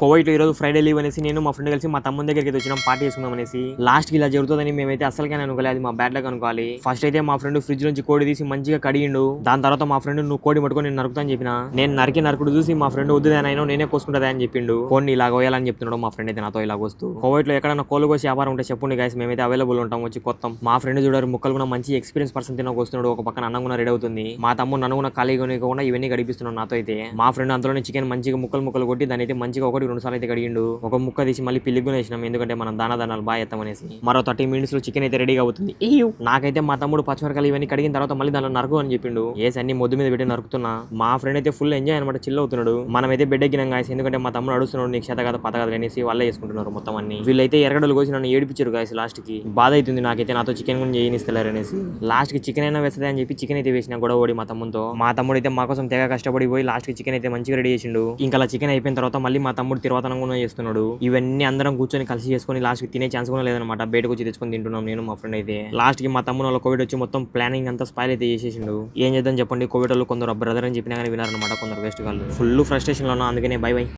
కోవైట్ లో ఈ రోజు ఫ్రైడే లీవ్ అనేసి నేను మా ఫ్రెండ్ కలిసి మా తమ్ముని దగ్గరికి వచ్చినాం పార్టీ చేసుకుందాం అనేసి. లాస్ట్ కి ఇలా జరుగుతుందని మేమైతే అసలుగా అనుకోలేదు, అది మా బ్యాడ్ లక్ అనుకోవాలి. ఫస్ట్ అయితే మా ఫ్రెండ్ ఫ్రిడ్జ్ నుంచి కోడి తీసి మంచిగా కడిగిండు. దాని తర్వాత మా ఫ్రెండ్ నువ్వు కోడి పట్టుకొని నేను నరుకుతా అని చెప్పిన. నేను నరుకుడు చూసి మా ఫ్రెండ్ వద్దుదేనైనా నేనే కోసుకుంటా అని చెప్పిండు. కోడిని ఇలా కోయాలని చెప్తున్నాడు మా ఫ్రెండ్ అయితే నాతో ఇలా వస్తూ. కోవైట్ లో ఎక్కడైనా కోళ్ళు కోసి వ్యాపారం ఉంటే చెప్పండి గైస్, మేమైతే అవైలబుల్ ఉంటాం వచ్చి కొత్త. మా ఫ్రెండ్ చూడారు ముక్కలు కూడా మంచి ఎక్స్పీరియన్స్ పర్సన్ తినకు వస్తున్నాడు. ఒక పక్కన అన్నం కూడా రెడీ అవుతుంది. మా తమ్ముడు నన్ను కూడా ఖాళీగా ఇవన్నీ గడిపిస్తున్నాడు నాతో అయితే. మా ఫ్రెండ్ అంతలోనే చికెన్ మంచిగా ముక్కలు కొట్టి దాని అయితే మంచిగా 1-2 సార్లు అయితే కడిగిండు. ఒక ముక్క తీసి మళ్ళీ పిల్లిగ్గున వేసినాం, ఎందుకంటే మనం దానాలు బాగా ఎత్తామనేసి. మరో 30 minutes లో చికెన్ అయితే రెడీగా అవుతుంది. నాకైతే మా తమ్ముడు పచ్చిమిరకాయలు ఇవన్నీ కడిగిన తర్వాత మళ్ళీ దాంట్లో నరకు అని చెప్పిండు. ఏసి అన్ని మొద్దు మీద పెట్టి నరుకుతున్నా. మా ఫ్రెండ్ అయితే ఫుల్ ఎంజాయ్ అనమాట, చిల్ అవుతున్నాడు. మనమైతే బెడ్ ఎక్కినాం గాయస్, ఎందుకంటే మా తమ్ముడు అడుస్తున్నాడు నీకు చేత కదా పత కదా అనేసి వాళ్ళే చేసుకుంటున్నారు మొత్తం అన్ని. వీళ్ళైతే ఎరగడలు కోసి నన్ను ఏడిపించారు గాయస్. లాస్ట్ కి బాధ అవుతుంది నాకైతే, నాతో చికెన్ కూడా చేయనిస్తలేరు అనేసి. లాస్ట్ కి చికెన్ అయినా వేస్తుంది అని చెప్పి చికెన్ అయితే వేసిన గొడవ ఓడి మా తమ్ముతో. మా తమ్ముడు అయితే మా కోసం తెగ కష్టపడి పోయి లాస్ట్ కి చికెన్ అయితే మంచిగా రెడీ చేసిండు. ఇంకా చికెన్ అయిపోయిన తర్వాత మళ్ళీ మా తమ్ముడు తిరువాతనం కూడా చేస్తున్నాడు. ఇవన్నీ అందరం కూర్చొని కలిసి చేసుకుని లాస్ట్ కి తినే ఛాన్స్ కూడా లేదనమాట. బయటకు వచ్చి తెచ్చుకొని తింటున్నాం నేను మా ఫ్రెండ్ అయితే. లాస్ట్ కి మా తమ్ముడు వాళ్ళ కోవిడ్ వచ్చి మొత్తం ప్లానింగ్ అంతా స్పాయిల్ అయితే చేసేసిండు. ఏం చేద్దాం చెప్పండి, కోవిడ్ వాళ్ళు కొందరు బ్రదర్ అని చెప్పినా కానీ వినారనమాట, కొందరు వేస్ట్ వాళ్ళు. ఫుల్ ఫ్రస్ట్రేషన్ లో ఉన్నా, అందుకనే బై బై.